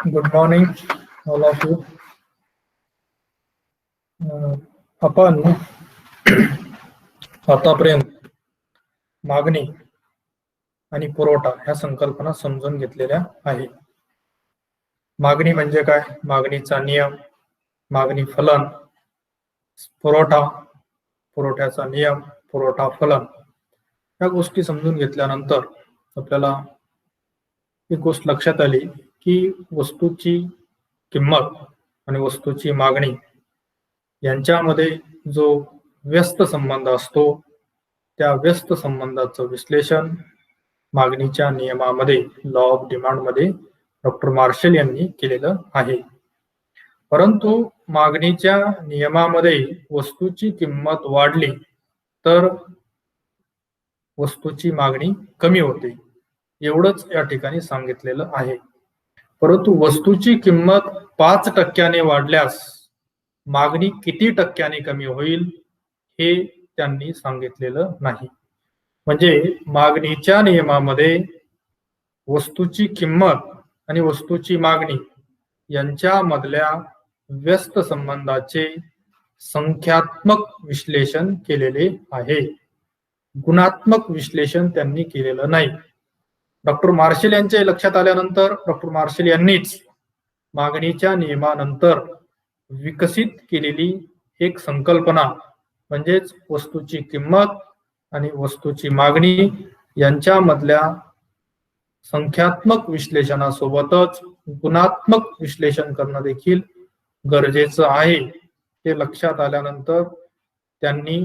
Good morning, all of you. आपण आतापर्यंत मागणी आणि पुरवठा ह्या संकल्पना समजून घेतलेल्या आहेत. मागणी म्हणजे काय, मागणीचा नियम, मागणी फलन, पुरवठा, पुरवठ्याचा नियम, पुरवठा फलन या गोष्टी समजून घेतल्यानंतर आपल्याला एक गोष्ट लक्षात आली की वस्तूची किंमत आणि वस्तूची मागणी यांच्यामध्ये जो व्यस्त संबंध असतो त्या व्यस्त संबंधाचं विश्लेषण मागणीच्या नियमामध्ये, लॉ ऑफ डिमांड मध्ये डॉक्टर मार्शल यांनी केलेलं आहे. परंतु मागणीच्या नियमामध्ये वस्तूची किंमत वाढली तर वस्तूची मागणी कमी होते, एवढंच या ठिकाणी सांगितलेलं आहे. परंतु वस्तूची किंमत 5% वाढल्यास मागणी किती टक्क्याने कमी होईल हे त्यांनी सांगितलेलं नाही. म्हणजे मागणीच्या नियमामध्ये वस्तूची किंमत आणि वस्तूची मागणी यांच्यामधल्या व्यस्त संबंधाचे संख्यात्मक विश्लेषण केलेले आहे, गुणात्मक विश्लेषण त्यांनी केलेलं नाही. डॉक्टर मार्शल यांच्या लक्षात आल्यानंतर डॉक्टर मार्शल यांनीच मागणीच्या नियमानंतर विकसित केलेली एक संकल्पना म्हणजेच वस्तूची किंमत आणि वस्तूची मागणी यांच्यामधल्या संख्यात्मक विश्लेषणासोबतच गुणात्मक विश्लेषण करणं देखील गरजेचं आहे. ते लक्षात आल्यानंतर त्यांनी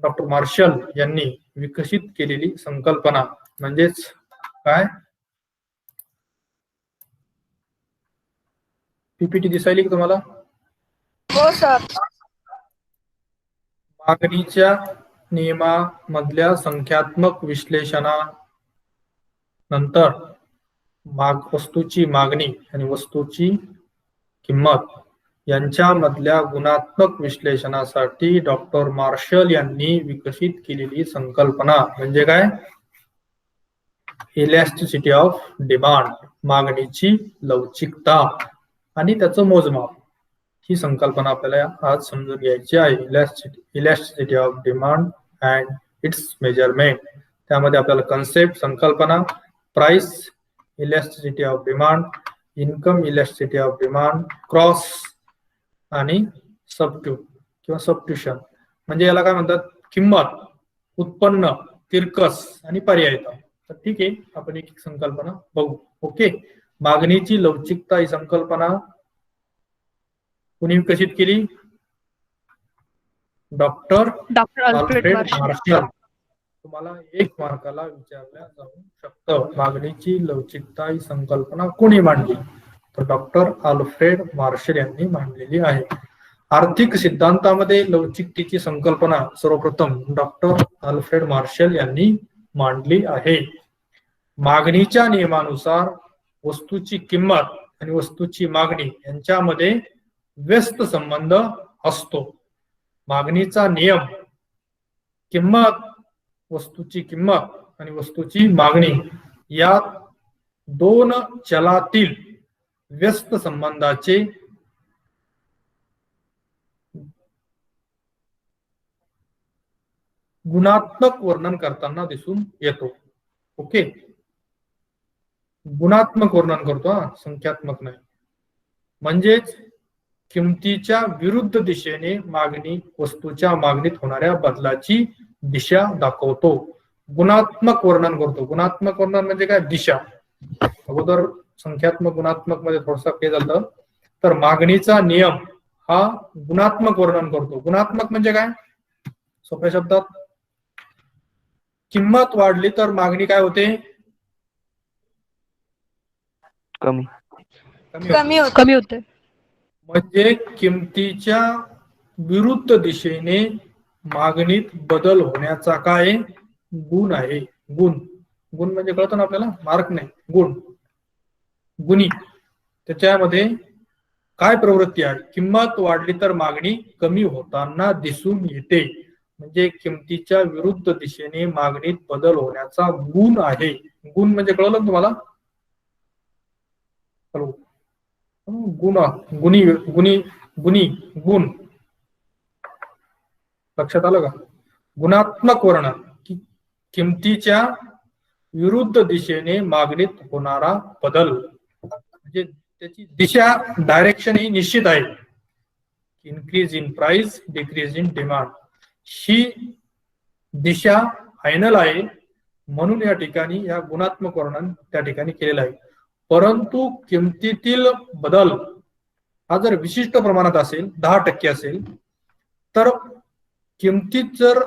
डॉक्टर मार्शल यांनी विकसित केलेली संकल्पना म्हणजेच काय, पीपीटी दिसायली की तुम्हाला? हो सर. मागणीच्या नियमामधल्या संख्यात्मक विश्लेषणानंतर वस्तूची मागणी आणि वस्तूची किंमत यांच्यामधल्या गुणात्मक विश्लेषणासाठी डॉक्टर मार्शल यांनी विकसित केलेली संकल्पना म्हणजे काय, इलॅस्टिसिटी ऑफ डिमांड, मागणीची लवचिकता आणि त्याचं मोजमाप, ही संकल्पना आपल्याला आज समजून घ्यायची आहे. Elasticity of demand and it's measurement. त्यामध्ये आपल्याला कन्सेप्ट, संकल्पना, price elasticity of demand, income elasticity of demand, cross आणि सबट्यूट किंवा सबट्युशन म्हणजे याला काय म्हणतात, किंमत, उत्पन्न, तिरकस आणि पर्यायता. तर ठीक आहे, आपण एक संकल्पना बघू. ओके, मागणीची लवचिकता ही संकल्पना कुणी विकसित केली? Doctor Alfred Marshall. तुम्हाला 1 मार्काला विचारल्या जाऊ शकतं, मागणीची लवचिकता ही संकल्पना कोणी मांडली? तर डॉक्टर अल्फ्रेड मार्शल यांनी मांडलेली आहे. आर्थिक सिद्धांतामध्ये लवचिकतेची संकल्पना सर्वप्रथम डॉक्टर अल्फ्रेड मार्शल यांनी मांडली आहे. मागणीच्या नियमानुसार वस्तूची किंमत आणि वस्तूची मागणी यांच्यामध्ये व्यस्त संबंध असतो. मागणीचा नियम किंमत, वस्तूची किंमत आणि वस्तूची मागणी या 2 चलातील व्यस्त संबंधाचे गुणात्मक वर्णन करताना दिसून येतो. ओके, गुणात्मक वर्णन करतो, संख्यात्मक नाही. म्हणजेच किमतीच्या विरुद्ध दिशेने मागणी वस्तूच्या मागणीत होणाऱ्या बदलाची दिशा दाखवतो. गुणात्मक वर्णन करतो. गुणात्मक वर्णन म्हणजे काय, दिशा. अगोदर संख्यात्मक गुणात्मक मध्ये थोडसा हे झालं. तर मागणीचा नियम हा गुणात्मक वर्णन करतो. गुणात्मक म्हणजे काय, सोप्या शब्दात किंमत वाढली तर मागणी काय होते, कमी होते. म्हणजे किमतीच्या विरुद्ध दिशेने मागणीत बदल होण्याचा काय गुण आहे. गुण, गुण म्हणजे कळतं ना आपल्याला, मार्क नाही, गुण, गुणी. त्याच्यामध्ये काय प्रवृत्ती आहे, किंमत वाढली तर मागणी कमी होताना दिसून येते. म्हणजे किमतीच्या विरुद्ध दिशेने मागणीत बदल होण्याचा गुण आहे. गुण म्हणजे कळलं तुम्हाला? गुण गुणी गुणी गुणी गुण लक्षात आलं का? गुणात्मक वर्णन किमतीच्या विरुद्ध दिशेने मागणीत होणारा बदल, म्हणजे त्याची दिशा डायरेक्शन ही निश्चित आहे. Increase in price, decrease in demand, he Disha final आहे. म्हणून या ठिकाणी या गुणात्मक वर्णन त्या ठिकाणी केलेलं आहे. परंतु किमतीतील बदल हा जर विशिष्ट प्रमाणात असेल, 10% असेल, तर किमतीत जर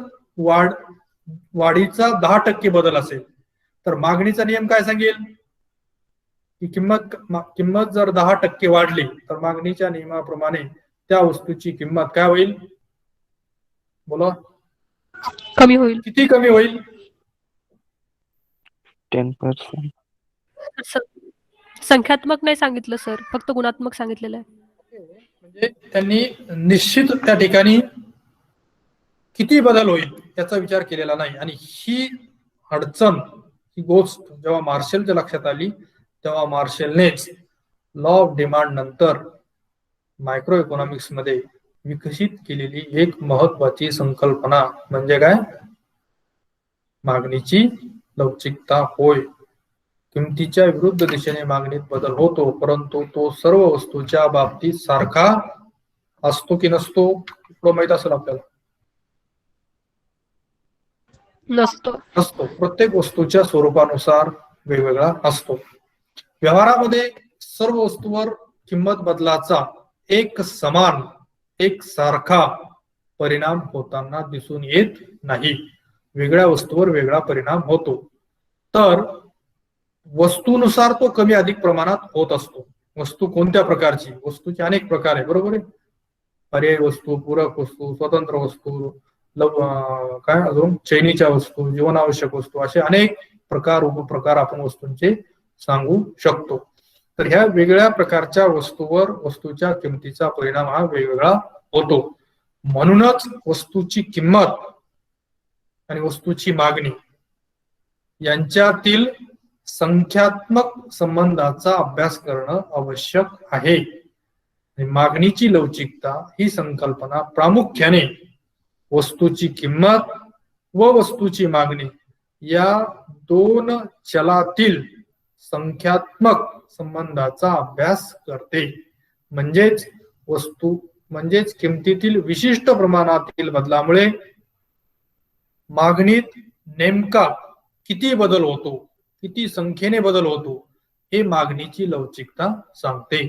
वाढीचा 10% बदल असेल तर मागणीचा नियम काय सांगेल की किंमत जर 10% वाढली तर मागणीच्या नियमाप्रमाणे त्या वस्तूची किंमत काय होईल? बोला. कमी होईल. किती कमी होईल? 10%. संख्यात्मक नाही सांगितलं सर, फक्त गुणात्मक सांगितलेलं आहे. म्हणजे त्यांनी निश्चित त्या ठिकाणी किती बदल होईल याचा विचार केलेला नाही. आणि ही अडचण, ही गोष्ट जेव्हा मार्शलच्या लक्षात आली तेव्हा मार्शलनेच लॉ ऑफ डिमांड नंतर मायक्रो इकॉनॉमिक्स मध्ये विकसित केलेली एक महत्वाची संकल्पना म्हणजे काय? मागणीची लवचिकता होय. किमतीच्या विरुद्ध दिशेने मागणीत बदल होतो, परंतु तो सर्व वस्तूच्या बाबतीत सारखा असतो की नसतो? थोडं माहित असेल आपल्याला. नसतो. प्रत्येक वस्तूच्या स्वरूपानुसार वेगवेगळा असतो. व्यवहारामध्ये सर्व वस्तूवर किंमत बदलाचा एक समान, एक सारखा परिणाम होताना दिसून येत नाही. वेगळ्या वस्तूवर वेगळा परिणाम होतो. तर वस्तूनुसार तो कमी अधिक प्रमाणात होत असतो. वस्तू कोणत्या प्रकारची? वस्तूचे अनेक प्रकार आहे, बरोबर आहे. पर्यायी वस्तू, पूरक वस्तू, स्वतंत्र वस्तू, काय अजून चैनीच्या वस्तू, जीवनावश्यक वस्तू, असे अनेक प्रकार उपप्रकार आपण वस्तूंचे सांगू शकतो. तर ह्या वेगळ्या प्रकारच्या वस्तूवर वस्तूच्या किमतीचा परिणाम हा वेगवेगळा होतो. म्हणूनच वस्तूची किंमत आणि वस्तूची मागणी यांच्यातील संख्यात्मक संबंधाचा अभ्यास करणं आवश्यक आहे. मागणीची लवचिकता ही संकल्पना प्रामुख्याने वस्तूची किंमत व वस्तूची मागणी या दोन चलातील संख्यात्मक संबंधाचा अभ्यास करते. म्हणजेच किमतीतील विशिष्ट प्रमाणातील बदलामुळे मागणीत नेमका किती बदल होतो, किती संख्येने बदल होतो, हे मागणीची लवचिकता सांगते.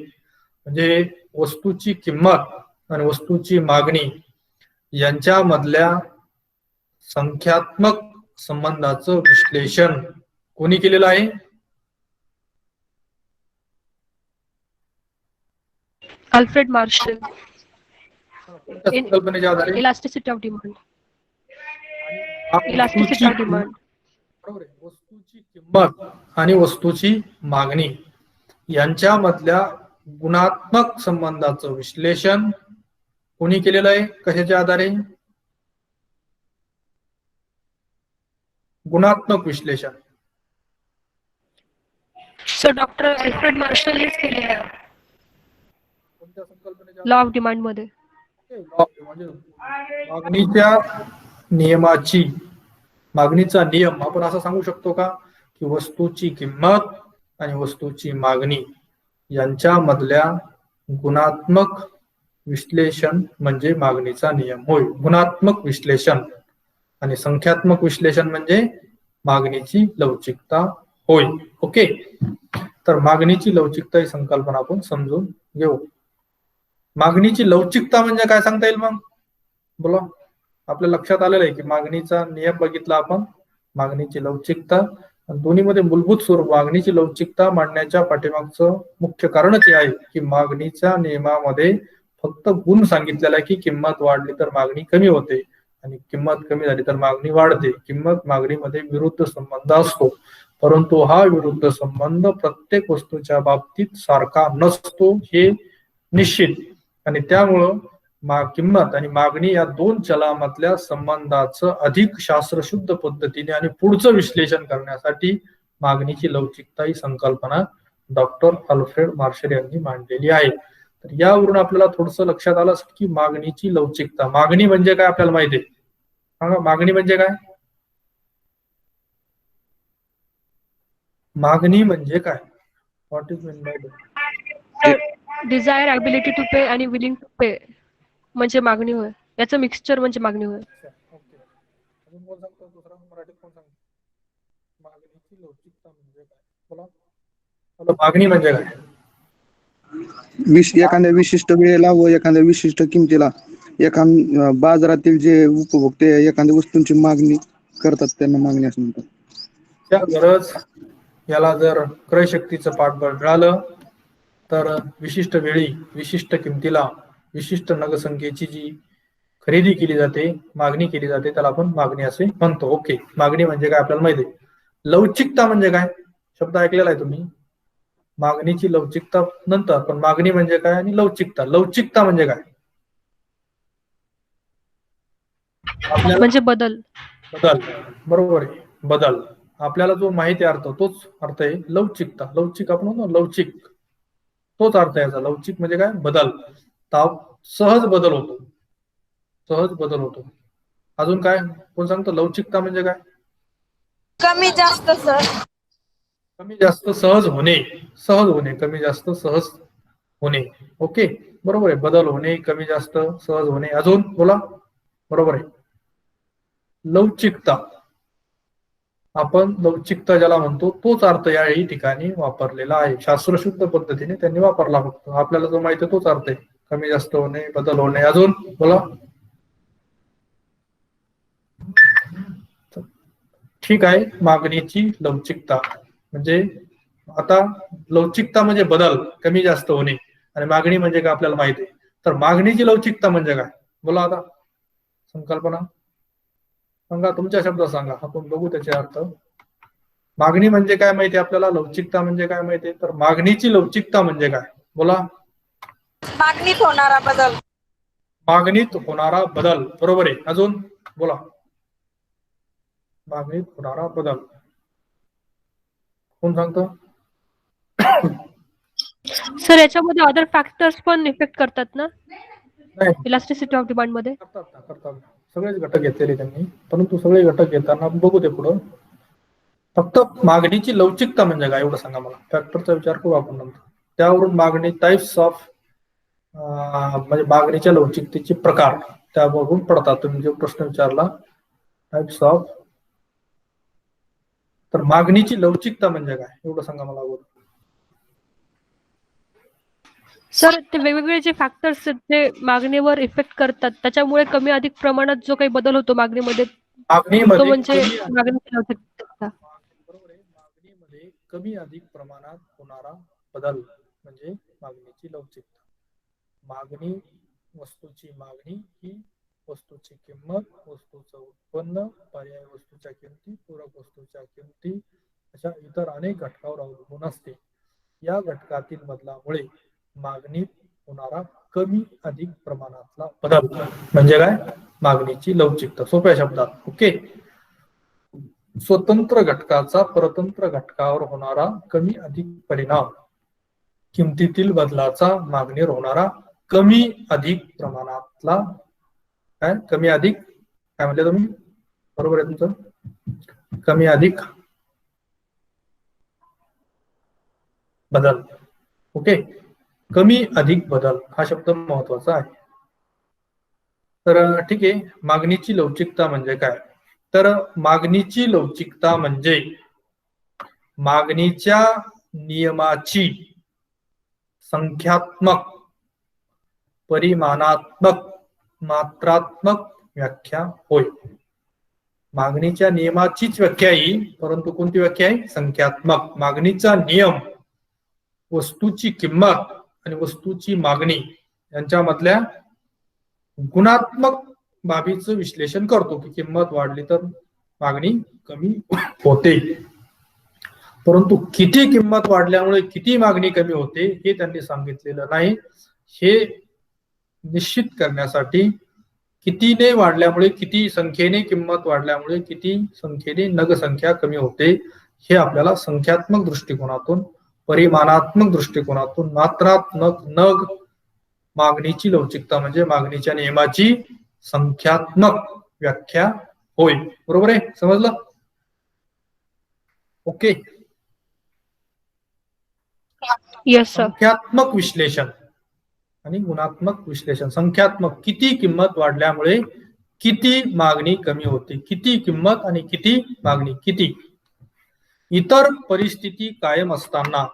म्हणजे वस्तूची किंमत आणि वस्तूची मागणी यांच्यामधल्या संख्यात्मक संबंधाचं विश्लेषण कोणी केलेलं आहे? Alfred Marshall. संकल्पनेच्या आधारे elasticity of demand. Elasticity of demand. बरोबर आहे. वस्तूची किंमत आणि वस्तूची मागणी यांच्यामधल्या गुणात्मक संबंधाचं विश्लेषण कोणी केलेलं आहे? कशाच्या आधारे? गुणात्मक विश्लेषण. सर डॉक्टर अल्फ्रेड मार्शल हेच केले आहे. कोणत्या संकल्पनेच्या? लॉ ऑफ डिमांड मध्ये. म्हणजे मागणीच्या नियमाची, मागणीचा नियम आपण असं सांगू शकतो का की वस्तूची किंमत आणि वस्तूची मागणी यांच्यामधल्या गुणात्मक विश्लेषण म्हणजे मागणीचा नियम होय. गुणात्मक विश्लेषण आणि संख्यात्मक विश्लेषण म्हणजे मागणीची लवचिकता होय. ओके. तर मागणीची लवचिकता ही संकल्पना आपण समजून घेऊ. मागणीची लवचिकता म्हणजे काय सांगता येईल मग? बोला. आपल्या लक्षात आलेलं आहे की मागणीचा नियम बघितला आपण, मागणीची लवचिकता. दोन्हीमध्ये मूलभूत स्वरूप मागणीची लवचिकता मांडण्याच्या पाठीमागचं मुख्य कारणच हे आहे की मागणीच्या नियमामध्ये फक्त गुण सांगितलेला आहे की किंमत वाढली तर मागणी कमी होते आणि किंमत कमी झाली तर मागणी वाढते. किंमत मागणीमध्ये विरुद्ध संबंध असतो, परंतु हा विरुद्ध संबंध प्रत्येक वस्तूच्या बाबतीत सारखा नसतो हे निश्चित. आणि त्यामुळं किंमत आणि मागणी या दोन चलामधल्या संबंधाचं अधिक शास्त्रशुद्ध पद्धतीने आणि पुढचं विश्लेषण करण्यासाठी मागणीची लवचिकता ही संकल्पना डॉक्टर अल्फ्रेड मार्शल यांनी मांडलेली आहे. तर यावरून आपल्याला थोडंसं लक्षात आलं की मागणीची लवचिकता, मागणी म्हणजे काय आपल्याला माहिती आहे. सांगा मागणी म्हणजे काय? मागणी म्हणजे काय? What is mean by sir desire, ability to pay आणि विलिंग टू पे म्हणजे मागणी होय. याचं मिक्सचर म्हणजे मागणी होय. ओके. अजून कोण सांगतो? दुसरा मराठीत कोण सांगतो? मागणीची लवचिकता म्हणजे काय? बोला. मागणी म्हणजे काय? एखाद्या विशिष्ट वेळेला व एखाद्या विशिष्ट किमतीला बाजारातील जे उपभोक्ते एखाद्या वस्तूंची मागणी करतात त्यांना मागणी असं म्हणतात. त्या गरज याला जर क्रयशक्तीचं पाठबळ मिळालं तर विशिष्ट वेळी विशिष्ट किमतीला विशिष्ट नगसंख्येची जी खरेदी केली जाते, मागणी केली जाते, त्याला आपण मागणी असे म्हणतो. ओके. मागणी म्हणजे काय आपल्याला माहिती आहे. लवचिकता म्हणजे काय? शब्द ऐकलेला आहे तुम्ही. मागणीची लवचिकता नंतर, पण मागणी म्हणजे काय आणि लवचिकता. लवचिकता म्हणजे काय? म्हणजे बदल. बदल. बरोबर आहे. बदल. आपल्याला जो माहिती अर्थ तोच अर्थ आहे लवचिकता. लवचिक आपण म्हणतो लवचिक, तोच अर्थ आहे याचा. लवचिक म्हणजे काय? बदल. सहज बदल होतो. सहज बदल होतो. अजून काय कोण सांगतो? लवचिकता म्हणजे काय? कमी जास्त सर. कमी जास्त सहज होणे. सहज होणे, कमी जास्त सहज होणे. ओके. बरोबर आहे. बदल होणे, कमी जास्त सहज होणे. अजून बोला. बरोबर आहे. लवचिकता, आपण लवचिकता ज्याला म्हणतो तोच अर्थ याही ठिकाणी वापरलेला आहे. शास्त्रशुद्ध पद्धतीने त्यांनी वापरला. फक्त आपल्याला जो माहिती आहे तोच अर्थ आहे. कमी जास्त होणे, बदल होणे. अजून बोला. ठीक आहे. मागणीची लवचिकता म्हणजे, आता लवचिकता म्हणजे बदल, कमी जास्त होणे, आणि मागणी म्हणजे काय आपल्याला माहिती आहे. तर मागणीची लवचिकता म्हणजे काय? बोला आता. संकल्पना सांगा, तुमच्या शब्दात सांगा, आपण बघू त्याचे अर्थ. मागणी म्हणजे काय माहिती आपल्याला, लवचिकता म्हणजे काय माहिती, तर मागणीची लवचिकता म्हणजे काय? बोला. मागणीत होणारा बदल. मागणीत होणारा बदल. बरोबर आहे. अजून बोला. मागणीत होणारा बदल. कोण सांगतो? सर याच्यामध्ये अदर फॅक्टर्स पण इफेक्ट करतात ना नाही, इलास्टिसिटी ऑफ डिमांड मध्ये? करतात. सगळेच घटक घेतलेले त्यांनी, परंतु सगळे घटक घेताना बघू ते पुढं. फक्त मागणीची लवचिकता म्हणजे काय एवढं सांगा मला. फॅक्टरचा विचार करू आपण नंतर. त्यावरून मागणी टाइप्स ऑफ, म्हणजे मागणीच्या लवचिकतेचे प्रकार त्यावरून पडतात. तुम्ही जो प्रश्न विचारला टाइप्स ऑफ, तर मागणीची लवचिकता म्हणजे काय एवढं सांगा मला अगोदर. सर ते वेगवेगळे जे फॅक्टर्स जे मागणीवर इफेक्ट करतात त्याच्यामुळे कमी अधिक प्रमाणात जो काही बदल होतो मागणीमध्ये तो म्हणजे मागणीची लवचिकता. बरोबर आहे. मागणीमध्ये कमी अधिक प्रमाणात होणारा बदल म्हणजे मागणीची लवचिकता. मागणी, वस्तूची मागणी ही वस्तूची किंमत, वस्तूचं उत्पन्न, पर्याय वस्तूच्या किमती, पूरक वस्तूच्या किमती अशा इतर अनेक घटकावर अवलंबून असते. या घटकातील बदलामुळे मागणीत होणारा कमी अधिक प्रमाणातला बदल म्हणजे काय? मागणीची लवचिकता. सोप्या शब्दात. ओके. स्वतंत्र घटकाचा परतंत्र घटकावर होणारा कमी अधिक परिणाम, किमतीतील बदलाचा मागणीवर होणारा कमी अधिक प्रमाणातला, काय कमी अधिक काय म्हणले तुम्ही? बरोबर आहे तुमचं. कमी अधिक बदल. ओके. कमी अधिक बदल हा शब्द महत्वाचा आहे. तर ठीक आहे. मागणीची लवचिकता म्हणजे काय? तर मागणीची लवचिकता म्हणजे मागणीच्या नियमाची संख्यात्मक, परिमाणात्मक, मात्रात्मक व्याख्या होय. मागणीच्या नियमाचीच व्याख्या ही, परंतु कोणती व्याख्या आहे? संख्यात्मक. मागणीचा नियम वस्तूची किंमत आणि वस्तूची मागणी यांच्यामधल्या गुणात्मक बाबीचं विश्लेषण करतो की किंमत वाढली तर मागणी कमी होते, परंतु किती किंमत वाढल्यामुळे किती मागणी कमी होते हे त्यांनी सांगितलेलं नाही. हे निश्चित करण्यासाठी कितीने वाढल्यामुळे, किती संख्येने किंमत वाढल्यामुळे किती संख्येने नगसंख्या कमी होते हे आपल्याला संख्यात्मक दृष्टिकोनातून परिमाणात्मक दृष्टिकोनातून मात्रात्मक नग मागणीची लवचिकता म्हणजे मागणीच्या नियमाची संख्यात्मक व्याख्या होय. बरोबर आहे, समजलं? ओके. Yes sir. संख्यात्मक विश्लेषण आणि गुणात्मक विश्लेषण. संख्यात्मक किती किंमत वाढल्यामुळे किती मागणी कमी होते, किती किंमत आणि किती मागणी किती. इतर परिस्थिती कायम असताना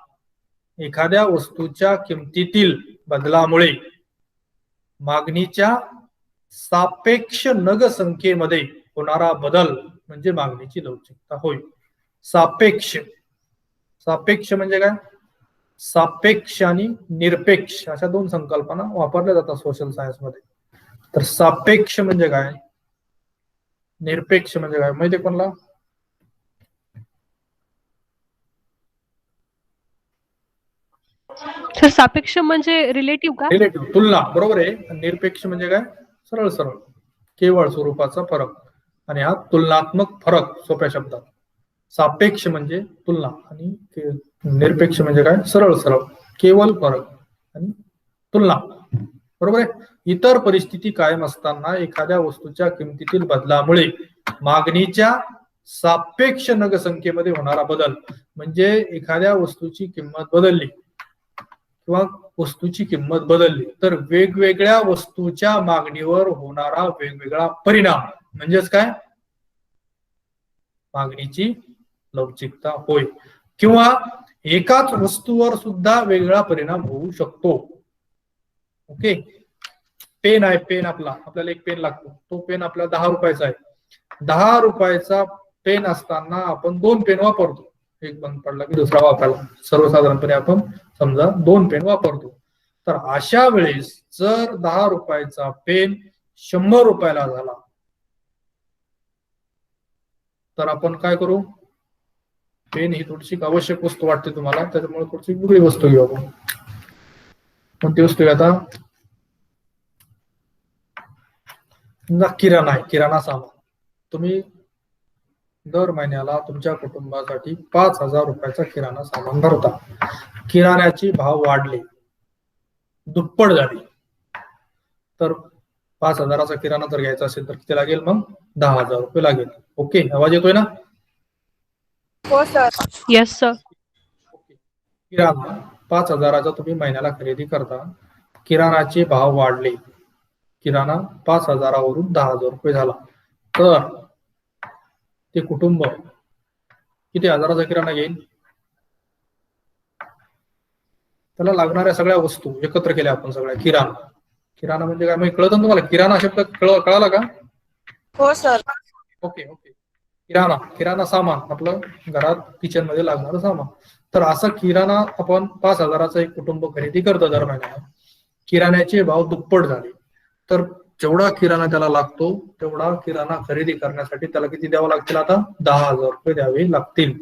एखाद्या वस्तूच्या किमतीतील बदलामुळे मागणीच्या सापेक्ष नग संख्येमध्ये होणारा बदल म्हणजे मागणीची लवचिकता होय. सापेक्ष, सापेक्ष म्हणजे काय? सापेक्ष आणि निरपेक्ष अशा दोन संकल्पना वापरल्या जातात सोशल सायन्स मध्ये. तर सापेक्ष म्हणजे काय, निरपेक्ष म्हणजे काय माहिती कोणला? सर सापेक्ष म्हणजे रिलेटिव्ह का? रिलेटिव्ह, तुलना. बरोबर आहे. निरपेक्ष म्हणजे काय? सरळ सरळ केवळ स्वरूपाचा फरक. आणि हा तुलनात्मक फरक सोप्या शब्दात. सापेक्ष म्हणजे तुलना आणि निरपेक्ष म्हणजे काय? सरळ सरळ केवळ फरक आणि तुलना. बरोबर आहे. इतर परिस्थिती कायम असताना एखाद्या वस्तूच्या किमतीतील बदलामुळे मागणीच्या सापेक्ष नग संख्येमध्ये होणारा बदल म्हणजे एखाद्या वस्तूची किंमत बदलली किंवा वस्तूची किंमत बदलली तर वेगवेगळ्या वस्तूच्या मागणीवर होणारा वेगवेगळा परिणाम म्हणजेच काय? मागणीची लवचिकता होय. किंवा एकाच वस्तूवर सुद्धा वेगळा परिणाम होऊ शकतो. ओके. पेन आहे, पेन आपल्याला एक पेन लागतो. तो पेन आपला 10 रुपयाचा आहे. 10 रुपयाचा पेन असताना आपण 2 पेन वापरतो. एक बंद पडला की दुसरा वापरायला. सर्वसाधारणपणे आपण समजा 2 पेन वापरतो. तर अशा वेळेस जर 10 रुपयाचा पेन 100 रुपयाला झाला तर आपण काय करू? पेन ही थोडीशी आवश्यक वस्तू वाटते तुम्हाला, त्याच्यामुळे थोडीशी वेगळी वस्तू घेऊ आपण. कोणती वस्तू आहे आता? किराणा आहे, किराणा सामान. तुम्ही दर महिन्याला तुमच्या कुटुंबासाठी 5,000 रुपयाचा किराणा सामान भरता. किराण्याचे भाव वाढले, दुप्पट झाले, तर 5,000चा किराणा जर घ्यायचा असेल तर किती लागेल? मग 10,000 रुपये लागेल. ओके, आवाज येतोय ना? हो सर. Yes sir. किराणा 5,000चा तुम्ही महिन्याला खरेदी करता. किराणाचे भाव वाढले, किराणा 5,000वरून 10,000 रुपये झाला, तर ते कुटुंब किती हजाराचा किराणा घेईल? त्याला लागणाऱ्या सगळ्या वस्तू एकत्र केल्या आपण सगळ्या. किराणा, किराणा म्हणजे काय माहिती कळतं तुम्हाला? किराणा शब्द कळाला का? हो सर. Okay okay. किराणा, किराणा सामान आपलं घरात किचन मध्ये लागणारं सामान. तर असा किराणा आपण 5,000चा एक कुटुंब खरेदी करतं दर महिन्याला. किराण्याचे भाव दुप्पट झाले, तर जेवढा किराणा त्याला लागतो तेवढा किराणा खरेदी करण्यासाठी त्याला किती द्यावं लागतील? आता 10,000 रुपये द्यावे लागतील.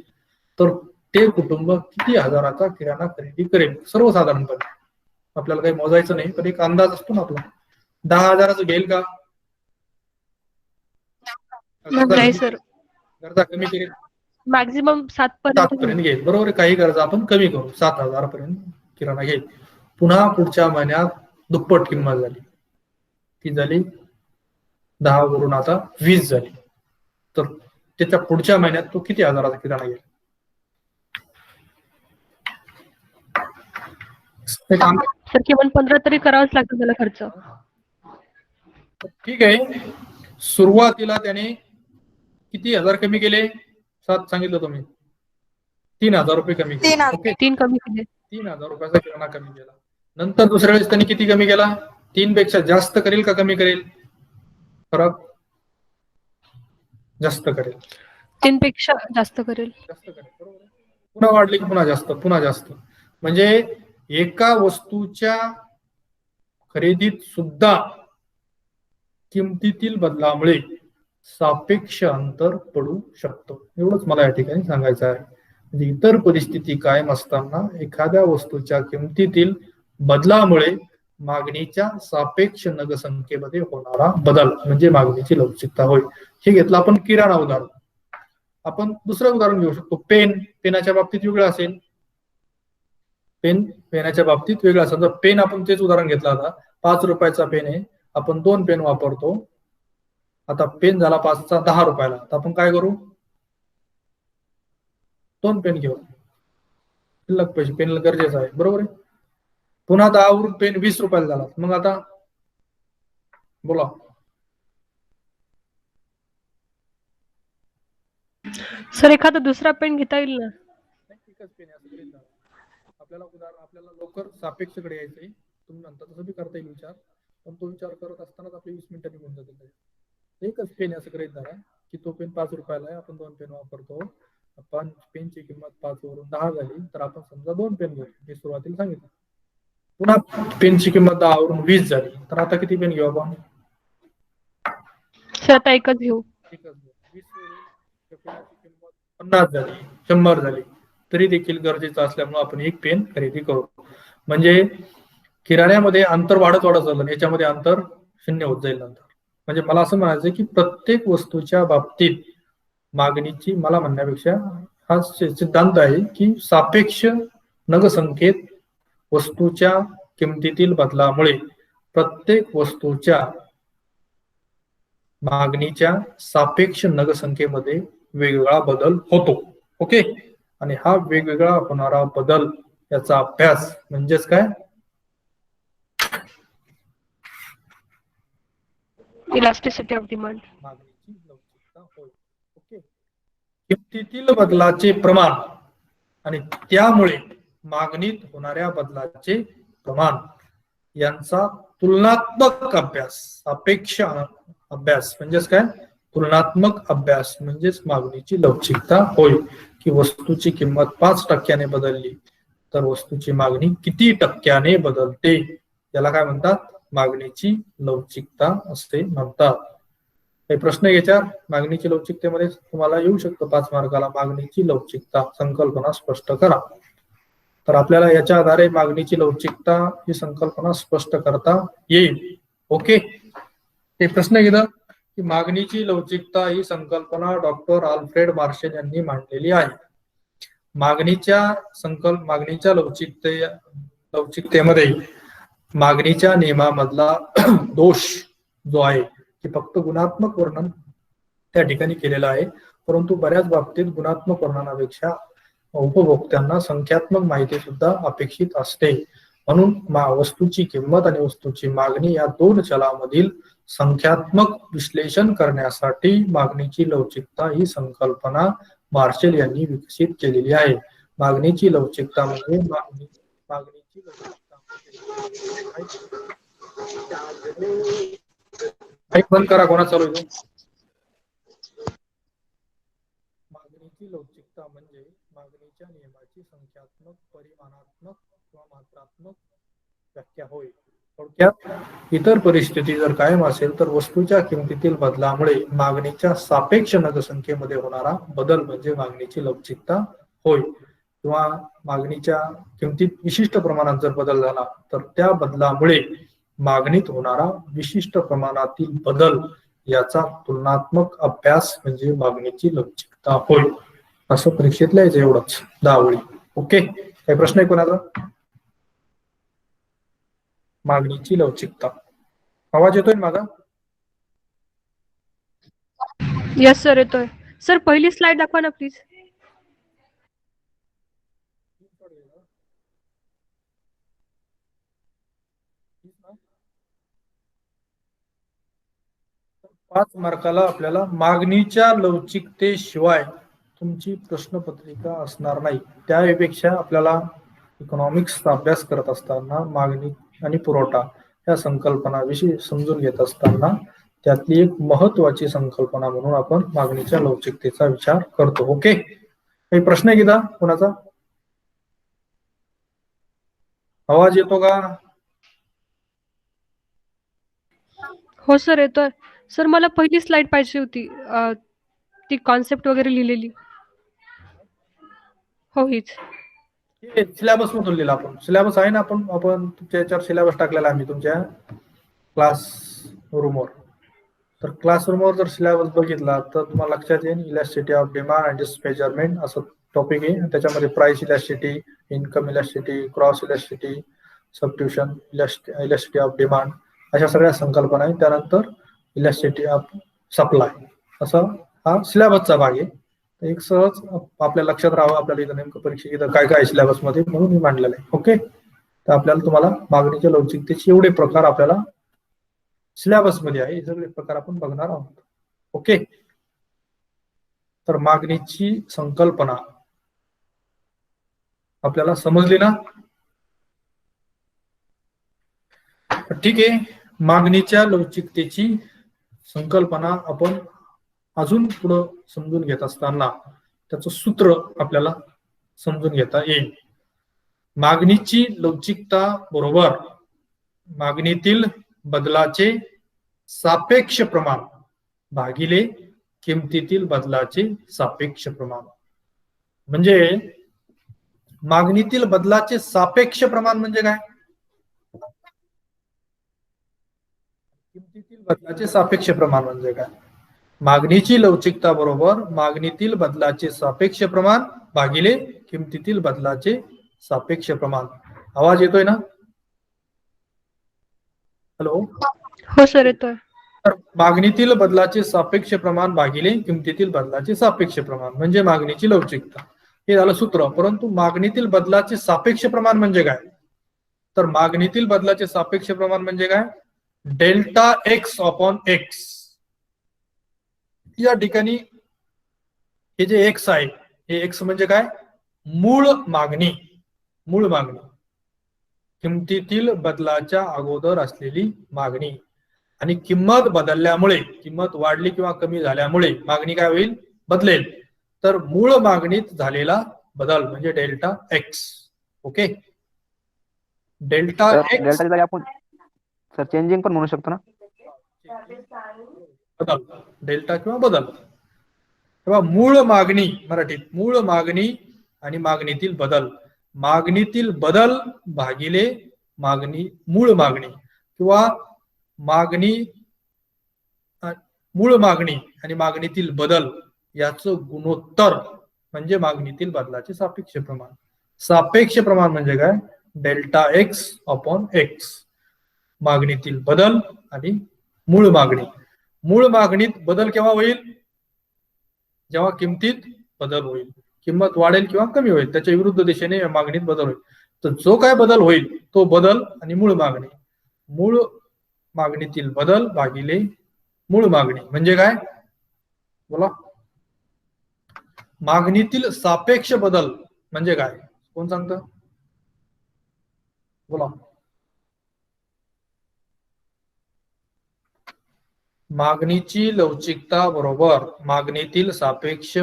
तर ते कुटुंब किती हजाराचा किराणा खरेदी करेल? सर्वसाधारणपणे आपल्याला काही मोजायचं नाही, पण एक अंदाज असतो ना आपला. 10,000चं घेईल का? नाही सर. गरजा कमी करेल, मॅक्झिमम 7 पर्यंत घेईल. बरोबर. काही गरजा आपण कमी करू, 7,000 पर्यंत किराणा घेईल. पुन्हा पुढच्या महिन्यात दुप्पट किंमत झाली, ती झाली 10 वरून आता 20 झाली, तर त्याच्या पुढच्या महिन्यात तो किती हजाराचा किराणा घेईल? सर किमान 15 तरी करावंच लागतं त्याला खर्च. ठीक आहे. सुरुवातीला त्याने किती हजार कमी केले? 7 सांगितलं तुम्ही. 3,000 रुपये कमी केले. 3,000. ओके, 3 कमी केले. 3,000 रुपयाचा किराणा कमी केला. नंतर दुसऱ्या वेळेस त्यांनी किती कमी केला? 3 पेक्षा जास्त करेल का कमी करेल? फरक जास्त करेल. 3 पेक्षा जास्त करेल. जास्त करेल, बरोबर. पुन्हा वाढली की पुन्हा जास्त, पुन्हा जास्त. म्हणजे एका वस्तूच्या खरेदीत सुद्धा किमतीतील बदलामुळे सापेक्ष अंतर पडू शकतं. एवढंच मला या ठिकाणी सांगायचं आहे. म्हणजे इतर परिस्थिती कायम असताना एखाद्या वस्तूच्या किमतीतील बदलामुळे मागणीच्या सापेक्ष नग संख्येमध्ये होणारा बदल म्हणजे मागणीची लवचिकता होय. हे घेतलं आपण किराणा उदाहरण. आपण दुसरं उदाहरण घेऊ शकतो. पेन. पेनाच्या बाबतीत वेगळं असेल. पेनाच्या बाबतीत वेगळा. समजा पेन आपण तेच उदाहरण घेतलं, आता 5 रुपयाचा पेन आहे, आपण 2 पेन वापरतो. आता पेन झाला 5चा 10 रुपयाला, तर आपण काय करू? 2 पेन घेऊ. शिल्लक पैसे पेन गरजेचं आहे, बरोबर आहे. पुन्हा 10 वरून पेन 20 रुपयाला झाला, मग आता बोला. सर एखादा दुसरा पेन घेता येईल ना? एकच पेन आहे असं आपल्याला उदाहरण, आपल्याला लवकर सापेक्षकडे यायचंय. तुम्ही म्हणता तसं बी करता येईल विचार, पण तो विचार करत असतानाच आपले 20 मिनिटं निघून जातील. एकच पेन असं गृहीत धरा की तो पेन 5 रुपयाला आहे, आपण 2 पेन वापरतो. आपण पेनची किंमत 5 वरून 10 झाली, तर आपण समजा 2 पेन घेऊ, हे सुरुवातीला सांगितलं. पुन्हा पेनची किंमत 10 वरून 20 झाली, तर आता किती पेन घेऊ आपण? सर आता एकच घेऊ. 20 वरून पेनाची किंमत 50 झाली, 100 झाली, तरी देखील गरजेचं असल्यामुळे आपण एक पेन खरेदी करू. म्हणजे किराण्यामध्ये अंतर वाढत चाललं, याच्यामध्ये अंतर 0 होत जाईल नंतर. म्हणजे मला असं म्हणायचं की प्रत्येक वस्तूच्या बाबतीत मागणीची, मला म्हणण्यापेक्षा हा सिद्धांत आहे की सापेक्ष नगसंख्येत वस्तूच्या किमतीतील बदलामुळे प्रत्येक वस्तूच्या मागणीच्या सापेक्ष नगसंख्येमध्ये वेगवेगळा बदल होतो. ओके. आणि हा वेगवेगळा होणारा बदल, याचा अभ्यास म्हणजेच काय? इलास्टिसिटी ऑफ डिमांड, मागणीची लवचिकता होय. ओके. किमतीतील बदलाचे प्रमाण आणि त्यामुळे मागणीत होणाऱ्या बदलाचे प्रमाण यांचा तुलनात्मक अभ्यास, सापेक्ष अभ्यास म्हणजेच काय? तुलनात्मक अभ्यास म्हणजेच मागणीची लवचिकता होय. की वस्तूची किंमत 5% बदलली, तर वस्तूची मागणी किती टक्क्याने बदलते, याला काय म्हणतात? मागणीची लवचिकता असे म्हणतात. काही प्रश्न घ्यायच्या मागणीची लवचिकतेमध्ये तुम्हाला येऊ शकतो 5 मार्काला. मागणीची लवचिकता संकल्पना स्पष्ट करा. तर आपल्याला याच्या आधारे मागणीची लवचिकता ही संकल्पना स्पष्ट करता येईल. ओके. ते प्रश्न घेतलं की मागणीची लवचिकता ही संकल्पना डॉक्टर अल्फ्रेड मार्शल यांनी मांडलेली आहे. मागणीच्या लवचिकतेमध्ये मागणीच्या नियमामधला दोष जो आहे की फक्त गुणात्मक वर्णन त्या ठिकाणी केलेलं आहे, परंतु बऱ्याच बाबतीत गुणात्मक वर्णनापेक्षा उपभोक्त्यांना संख्यात्मक माहिती सुद्धा अपेक्षित असते. म्हणून वस्तूची किंमत आणि वस्तूची मागणी या 2 चलामधील संख्यात्मक विश्लेषण करण्यासाठी मागणीची लवचिकता ही संकल्पना मार्शल यांनी विकसित केलेली आहे. मागणीची लवचिकता म्हणजे मागणीची लवचिकता बंद करा, कोणा चालू आहे? मागणीची लवचिकता म्हणजे मागणीच्या नियमाची संख्यात्मक, परिमाणात्मक किंवा मात्रात्मक व्याख्या होय. थोडक्यात इतर परिस्थिती जर कायम असेल तर वस्तूच्या किमतीतील बदलामुळे मागणीच्या सापेक्ष नगसंख्येमध्ये होणारा बदल म्हणजे मागणीची लवचिकता होय. किंवा मागणीच्या किमतीत विशिष्ट प्रमाणात जर बदल झाला तर त्या बदलामुळे मागणीत होणारा विशिष्ट प्रमाणातील बदल याचा तुलनात्मक अभ्यास म्हणजे मागणीची लवचिकता होय. असं परीक्षेत लिहायचं, एवढंच 10 ओळी. ओके. काही प्रश्न आहे कोणाचा? मागणीची लवचिकता. आवाज येतोय माझा? यस सर येतोय. सर पहिली स्लाइड दाखवा ना प्लीज. पाच मार्काला आपल्याला मागणीच्या लवचिकतेशिवाय तुमची प्रश्नपत्रिका असणार नाही. त्यापेक्षा आपल्याला इकॉनॉमिक्सचा अभ्यास करत असताना मागणी आणि पुरवठा या संकल्पनाविषयी समजून घेत असताना त्यातली एक महत्वाची संकल्पना म्हणून आपण मागणीच्या लवचिकतेचा विचार करतो. ओके. काही प्रश्न आहे का कोणाचा? आवाज येतो का? हो सर येतोय. सर मला पहिली स्लाइड पाहिजे होती, ती कॉन्सेप्ट वगैरे लिहिलेली. हो हीच. सिलेबस मधून लिहिला आपण. सिलेबस आहे ना, आपण तुमच्या याच्यावर सिलेबस टाकलेला आम्ही तुमच्या क्लासरूमवर. तर क्लासरूमवर जर सिलेबस बघितला तर तुम्हाला लक्षात येईल elasticity of demand and it's measurement असं टॉपिक आहे. त्याच्यामध्ये price elasticity, income elasticity, cross elasticity, substitution, elasticity of demand, अशा सगळ्या संकल्पना आहेत. त्यानंतर इलॅस्टिसिटी ऑफ सप्लाय, असं हा सिलेबसचा भाग आहे. एक सहज आपल्या लक्षात राहावं आपल्याला इथं नेमकं परीक्षेत इथं काय काय सिलेबस मध्ये म्हणून मी मांडलेलं आहे. ओके, तर आपल्याला तुम्हाला मागणीच्या लवचिकतेचे एवढे प्रकार आपल्याला सिलेबस मध्ये आहे, हे सगळे प्रकार आपण बघणार आहोत. ओके, तर मागणीची संकल्पना आपल्याला समजली ना? ठीक आहे, मागणीच्या लवचिकतेची संकल्पना आपण अजून पुढं समजून घेत असताना त्याचं सूत्र आपल्याला समजून घेता येईल. मागणीची लवचिकता बरोबर मागणीतील बदलाचे सापेक्ष प्रमाण भागिले किमतीतील बदलाचे सापेक्ष प्रमाण. म्हणजे मागणीतील बदलाचे सापेक्ष प्रमाण म्हणजे काय? किमतीतील बदलाचे सापेक्ष प्रमाण म्हणजे काय? मागणीची लवचिकता बरोबर मागणीतील बदलाचे सापेक्ष प्रमाण भागिले किमतीतील बदलाचे सापेक्ष प्रमाण. आवाज येतोय ना? हॅलो, हो सर येतोय. तर मागणीतील बदलाचे सापेक्ष प्रमाण भागिले किमतीतील बदलाचे सापेक्ष प्रमाण म्हणजे मागणीची लवचिकता, हे झालं सूत्र. परंतु मागणीतील बदलाचे सापेक्ष प्रमाण म्हणजे काय? तर मागणीतील बदलाचे सापेक्ष प्रमाण म्हणजे काय? Delta x upon x. या ठिकाणी हे जे एक्स आहे, हे एक्स म्हणजे काय? मूळ मागणी. मूळ मागणी, किमतीतील बदलाच्या अगोदर असलेली मागणी. आणि किंमत बदलल्यामुळे, किंमत वाढली किंवा कमी झाल्यामुळे मागणी काय होईल? बदलेल. तर मूळ मागणीत झालेला बदल म्हणजे delta x. Okay, delta x आपण सर चेंजिंग पण म्हणू शकतो ना? बदल, डेल्टा किंवा बदल. तेव्हा मूळ मागणी, मराठीत मूळ मागणी आणि मागणीतील बदल. मागणीतील बदल भागिले मागणी, मूळ मागणी किंवा मागणी, मूळ मागणी आणि मागणीतील बदल याचं गुणोत्तर म्हणजे मागणीतील बदलाचे सापेक्ष प्रमाण. सापेक्ष प्रमाण म्हणजे काय? Delta x upon x. मागणीतील बदल आणि मूळ मागणी. मूळ मागणीत बदल केव्हा होईल? जेव्हा किमतीत बदल होईल. किंमत वाढेल किंवा कमी होईल, त्याच्या विरुद्ध दिशेने मागणीत बदल होईल. तर जो काय बदल होईल तो बदल आणि मूळ मागणी. मूळ मागणीतील बदल भागिले मूळ मागणी म्हणजे काय? बोला. मागणीतील सापेक्ष बदल म्हणजे काय? कोण सांगतं? बोला. मागणीची लवचिकता बरोबर मागणीतील सापेक्ष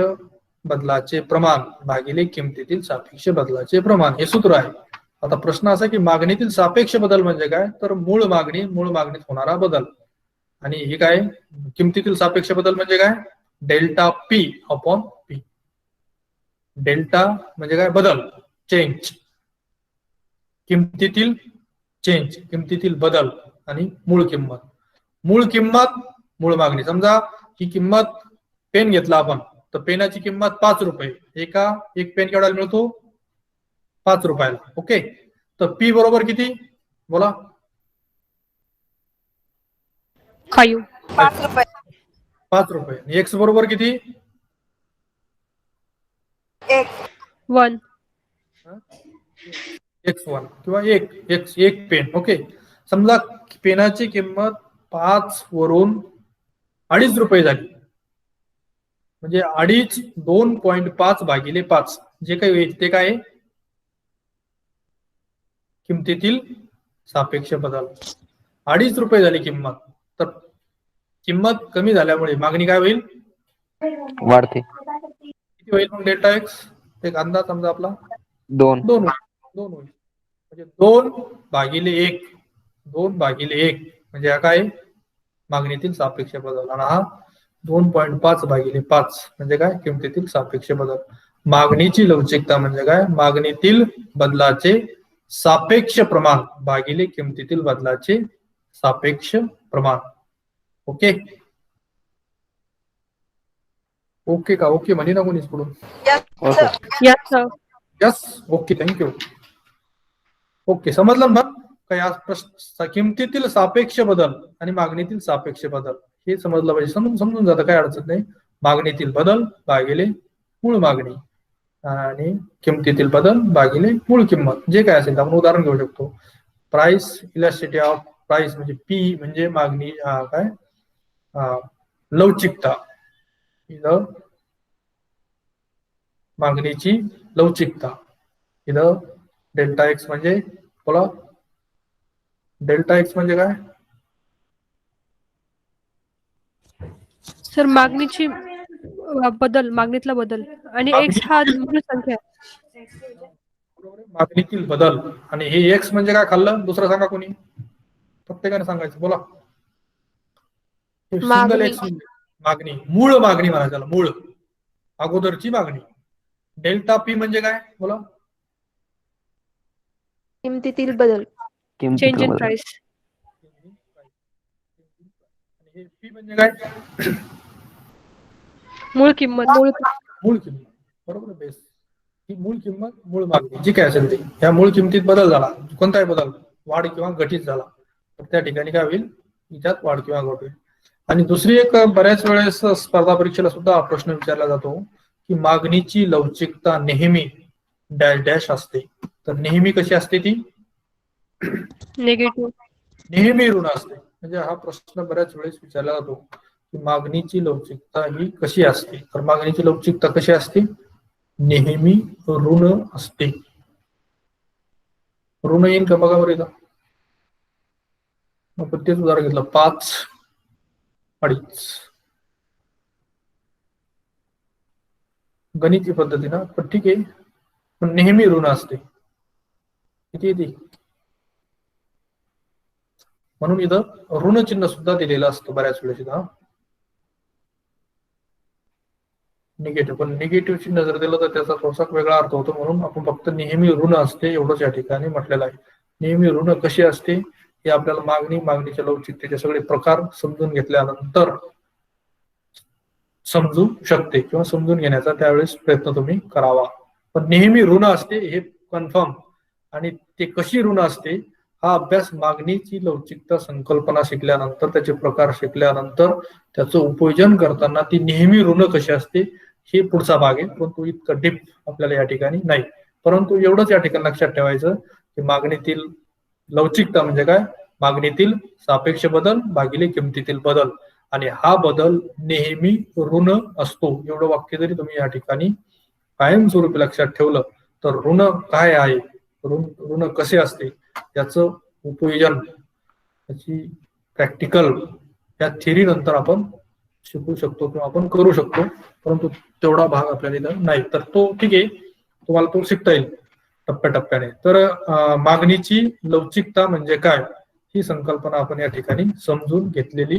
बदलाचे प्रमाण भागिले किमतीतील सापेक्ष बदलाचे प्रमाण, हे सूत्र आहे. आता प्रश्न असा की मागणीतील सापेक्ष बदल म्हणजे काय? तर मूळ मागणी, मूळ मागणीत होणारा बदल. आणि हे काय? किमतीतील सापेक्ष बदल म्हणजे काय? Delta P upon P. Delta म्हणजे काय? बदल, चेंज. किमतीतील चेंज, किमतीतील बदल आणि मूळ किंमत. मूळ किंमत, मूळ मागणी. समजा ही किंमत, पेन घेतला आपण तर पेनाची किंमत 5 रुपये. एक पेन केवढ्याला मिळतो? 5 रुपयाला. ओके, तर पी बरोबर किती? बोला. 5. 5 रुपये. 5 रुपये. एक्स बरोबर किती? 1. x1 किंवा एक पेन. ओके, समजा पेनाची किंमत 5 वरून 2.5 रुपये झाली, म्हणजे 2.5 भागिले 5 जे काही होईल ते काय? किमतीतील सापेक्ष बदल. 2.5 रुपये झाली किंमत, तर किंमत कमी झाल्यामुळे मागणी काय होईल? वाढते. किती होईल मग डेल्टा एक्स? एक अंदाज समजा आपला 2 होईल. म्हणजे 2 भागिले 1, 2 भागिले 1 म्हणजे हा काय? मागणीतील सापेक्ष बदल. आणि हा 2.5 भागिले 5 म्हणजे काय? किमतीतील सापेक्ष बदल. मागणीची लवचिकता म्हणजे काय? मागणीतील बदलाचे सापेक्ष प्रमाण भागिले किमतीतील बदलाचे सापेक्ष प्रमाण. ओके, ओके का? ओके म्हणे ना कोणीच पुढून. हो sir. Yes sir. Yes. Okay, thank you. Okay, समजलं ना काय? आज प्रश्न किमतीतील सापेक्ष बदल आणि मागणीतील सापेक्ष बदल हे समजलं पाहिजे. समजून जातं, काय अडचण नाही. मागणीतील बदल भागिले मूळ मागणी आणि किमतीतील बदल भागिले मूळ किंमत जे काय असेल. आपण उदाहरण घेऊ शकतो. प्राइस इलॅस्टिसिटी ऑफ प्राइस म्हणजे पी म्हणजे मागणी, काय लवचिकता, इथं मागणीची लवचिकता. इथं डेल्टा एक्स म्हणजे, बोला डेल्टा एक्स म्हणजे काय? सर मागणीची बदल, मागणीतला बदल, आणि एक्स हा मूळ संख्या. मागणीतील बदल. आणि हे एक्स म्हणजे काय खाल्लं? दुसरं सांगा कोणी, प्रत्येकाने सांगायचं. बोला. सिंगल मागणी. एक्स म्हणजे मागणी, मूळ मागणी म्हणायचं त्याला, मूळ अगोदरची मागणी. डेल्टा पी म्हणजे काय? बोला. किमतीतील बदल, चेंज किमतीतला इन बदल. प्राइस. हे पी म्हणजे काय? मूळ किंमत. मूळ किंमत. बरोबर. बेस ही मूळ किंमत, मूळ मागणी जी काय असेल ती. या मूळ किमतीत बदल झाला, कोणताही बदल, वाढ किंवा घटित झाला, तर त्या ठिकाणी काय होईल? त्यात वाढ किंवा घट होईल. आणि दुसरी एक बऱ्याच वेळेस स्पर्धा परीक्षेला सुद्धा हा प्रश्न विचारला जातो की मागणीची लवचिकता नेहमी डॅश डॅश असते. तर नेहमी कशी असते ती? निगेटिव्ह. नेहमी ऋण असते. म्हणजे हा प्रश्न बऱ्याच वेळेस विचारला जातो की मागणीची लवचिकता ही कशी असते. तर मागणीची लवचिकता कशी असते? नेहमी ऋण असते. ऋण येईल का बघा बरं. आपण तेच उदाहरण घेतलं, 5, 2.5. गणिती पद्धतीनं, पण ठीक आहे, पण नेहमी ऋण असते. किती येते? म्हणून इथं ऋण चिन्ह सुद्धा दिलेलं असतं बऱ्याच वेळेस इथं. निगेटिव्ह, पण निगेटिव्ह चिन्ह जर दिलं तर त्याचा थोडासा वेगळा अर्थ होतो. म्हणून आपण फक्त नेहमी ऋण असते एवढंच या ठिकाणी म्हटलेलं आहे. नेहमी ऋण कशी असते हे आपल्याला मागणीच्या लवचिकतेचे सगळे प्रकार समजून घेतल्यानंतर समजू शकते किंवा समजून घेण्याचा त्यावेळेस प्रयत्न तुम्ही करावा. पण नेहमी ऋण असते हे कन्फर्म. आणि ते कशी ऋण असते हा अभ्यास मागणीची लवचिकता संकल्पना शिकल्यानंतर, त्याचे प्रकार शिकल्यानंतर, त्याचं उपयोजन करताना ती नेहमी ऋण कशी असते हे पुढचा भाग आहे. परंतु इतकं डीप आपल्याला या ठिकाणी नाही. परंतु एवढंच या ठिकाणी लक्षात ठेवायचं की मागणीतील लवचिकता म्हणजे काय? मागणीतील सापेक्ष बदल भागिले किमतीतील बदल. आणि हा बदल नेहमी ऋण असतो. एवढं वाक्य जरी तुम्ही या ठिकाणी कायमस्वरूपी लक्षात ठेवलं तर ऋण काय आहे, ऋण कसे असते याचं उपयोजन, त्याची प्रॅक्टिकल या थिअरी नंतर आपण शिकू शकतो किंवा आपण करू शकतो. परंतु तेवढा भाग आपल्याला इथं नाही. तर तो ठीक आहे, तुम्हाला तो शिकता येईल टप्प्याटप्प्याने. तर मागणीची लवचिकता म्हणजे काय ही संकल्पना आपण या ठिकाणी समजून घेतलेली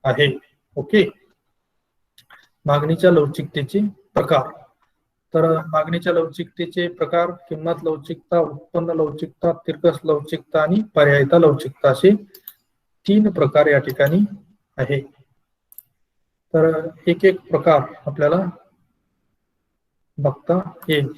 आहे. ओके. मागणीच्या लवचिकतेचे प्रकार. तर मागणीच्या लवचिकतेचे प्रकार: किंमत लवचिकता, उत्पन्न लवचिकता, तिरकस लवचिकता आणि पर्यायता लवचिकता असे 3 प्रकार या ठिकाणी आहे. तर एक एक प्रकार आपल्याला बघता येईल.